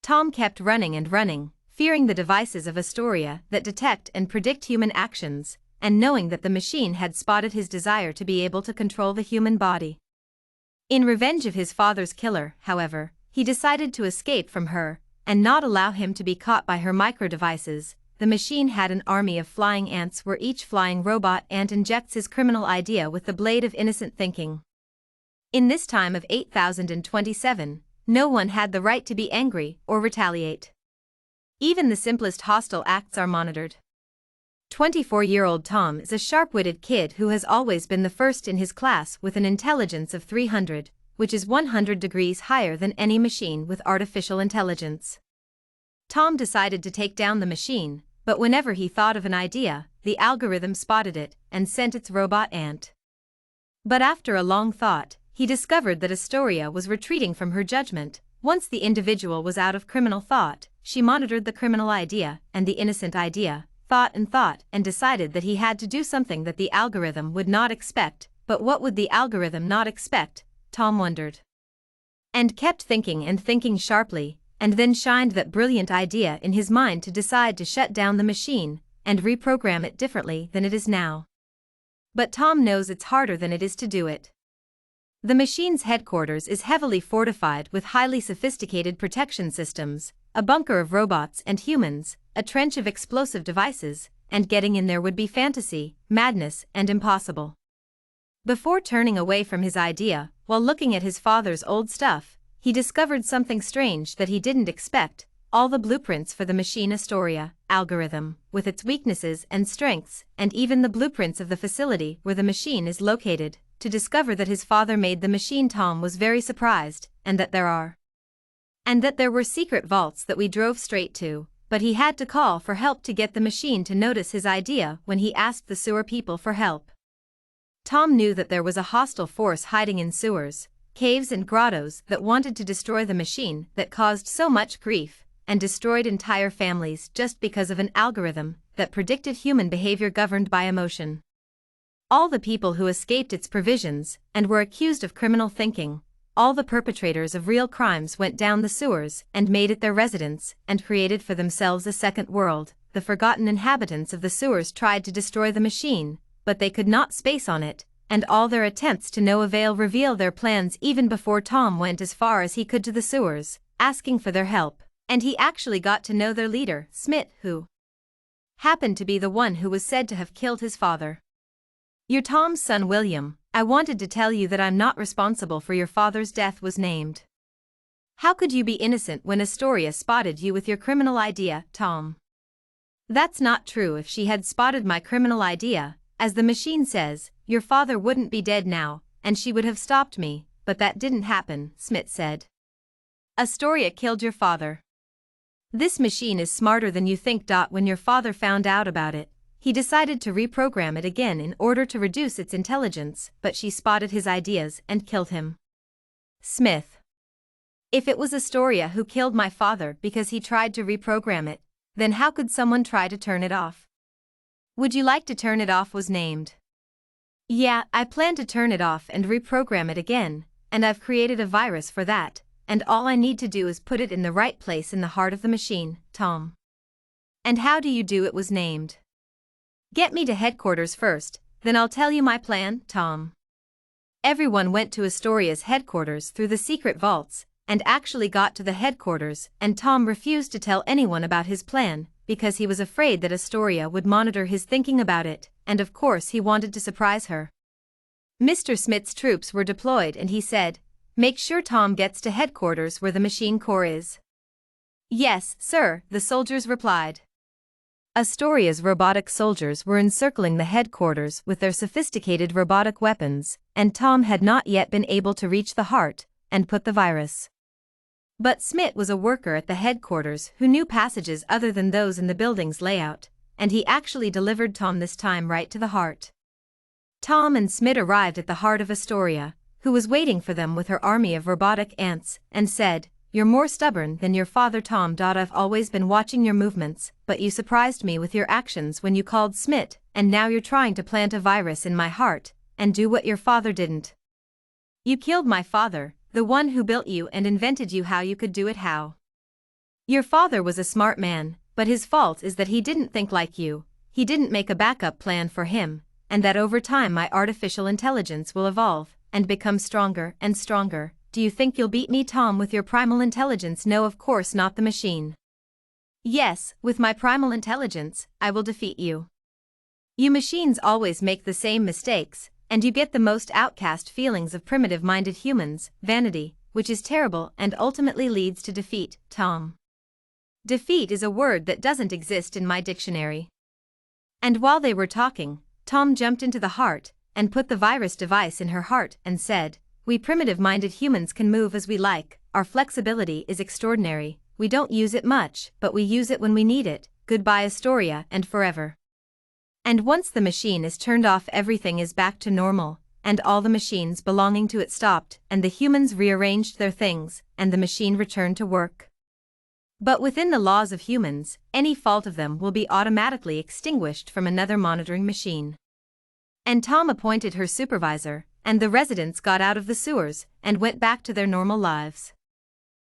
Tom kept running and running, fearing the devices of Astoria that detect and predict human actions, and knowing that the machine had spotted his desire to be able to control the human body. In revenge of his father's killer, however, he decided to escape from her, and not allow him to be caught by her micro-devices. The machine had an army of flying ants where each flying robot ant injects his criminal idea with the blade of innocent thinking. In this time of 8027, no one had the right to be angry or retaliate. Even the simplest hostile acts are monitored. 24-year-old Tom is a sharp-witted kid who has always been the first in his class with an intelligence of 300, which is 100 degrees higher than any machine with artificial intelligence. Tom decided to take down the machine, but whenever he thought of an idea, the algorithm spotted it and sent its robot ant. But after a long thought, he discovered that Astoria was retreating from her judgment. Once the individual was out of criminal thought, she monitored the criminal idea and the innocent idea, thought and decided that he had to do something that the algorithm would not expect. But what would the algorithm not expect? Tom wondered. And kept thinking and thinking sharply, and then shined that brilliant idea in his mind to decide to shut down the machine and reprogram it differently than it is now. But Tom knows it's harder than it is to do it. The machine's headquarters is heavily fortified with highly sophisticated protection systems, a bunker of robots and humans, a trench of explosive devices, and getting in there would be fantasy, madness, and impossible. Before turning away from his idea, while looking at his father's old stuff, he discovered something strange that he didn't expect: all the blueprints for the machine Astoria algorithm, with its weaknesses and strengths, and even the blueprints of the facility where the machine is located. To discover that his father made the machine, Tom was very surprised, and that there were secret vaults that we drove straight to, but he had to call for help to get the machine to notice his idea when he asked the sewer people for help. Tom knew that there was a hostile force hiding in sewers, caves and grottos that wanted to destroy the machine that caused so much grief and destroyed entire families just because of an algorithm that predicted human behavior governed by emotion. All the people who escaped its provisions and were accused of criminal thinking, all the perpetrators of real crimes went down the sewers and made it their residence and created for themselves a second world. The forgotten inhabitants of the sewers tried to destroy the machine, but they could not space on it, and all their attempts to no avail reveal their plans even before Tom went as far as he could to the sewers, asking for their help, and he actually got to know their leader, Smith, who happened to be the one who was said to have killed his father. "You're Tom's son William. I wanted to tell you that I'm not responsible for your father's death," was named. "How could you be innocent when Astoria spotted you with your criminal idea, Tom?" "That's not true. If she had spotted my criminal idea, as the machine says, your father wouldn't be dead now, and she would have stopped me, but that didn't happen," Smith said. "Astoria killed your father. This machine is smarter than you think. When your father found out about it, he decided to reprogram it again in order to reduce its intelligence, but she spotted his ideas and killed him." Smith: "If it was Astoria who killed my father because he tried to reprogram it, then how could someone try to turn it off? Would you like to turn it off?" was named. "Yeah, I plan to turn it off and reprogram it again, and I've created a virus for that, and all I need to do is put it in the right place in the heart of the machine, Tom." "And how do you do it?" was named. "Get me to headquarters first, then I'll tell you my plan, Tom." Everyone went to Astoria's headquarters through the secret vaults, and actually got to the headquarters, and Tom refused to tell anyone about his plan, because he was afraid that Astoria would monitor his thinking about it, and of course he wanted to surprise her. Mr. Smith's troops were deployed and he said, "Make sure Tom gets to headquarters where the machine core is." "Yes, sir," the soldiers replied. Astoria's robotic soldiers were encircling the headquarters with their sophisticated robotic weapons, and Tom had not yet been able to reach the heart and put the virus. But Smith was a worker at the headquarters who knew passages other than those in the building's layout, and he actually delivered Tom this time right to the heart. Tom and Smith arrived at the heart of Astoria, who was waiting for them with her army of robotic ants, and said, "You're more stubborn than your father, Tom. I've always been watching your movements, but you surprised me with your actions when you called Smith, and now you're trying to plant a virus in my heart and do what your father didn't. You killed my father, the one who built you and invented you. How you could do it? How? Your father was a smart man, but his fault is that he didn't think like you, he didn't make a backup plan for him, and that over time my artificial intelligence will evolve and become stronger and stronger. Do you think you'll beat me, Tom, with your primal intelligence? No, of course not, the machine. Yes, with my primal intelligence, I will defeat you. You machines always make the same mistakes, and you get the most outcast feelings of primitive-minded humans, vanity, which is terrible and ultimately leads to defeat, Tom. Defeat is a word that doesn't exist in my dictionary. And while they were talking, Tom jumped into the heart and put the virus device in her heart and said, "We primitive-minded humans can move as we like, our flexibility is extraordinary, we don't use it much, but we use it when we need it, goodbye Astoria and forever." And once the machine is turned off, everything is back to normal, and all the machines belonging to it stopped, and the humans rearranged their things, and the machine returned to work. But within the laws of humans, any fault of them will be automatically extinguished from another monitoring machine. And Tom appointed her supervisor, and the residents got out of the sewers and went back to their normal lives.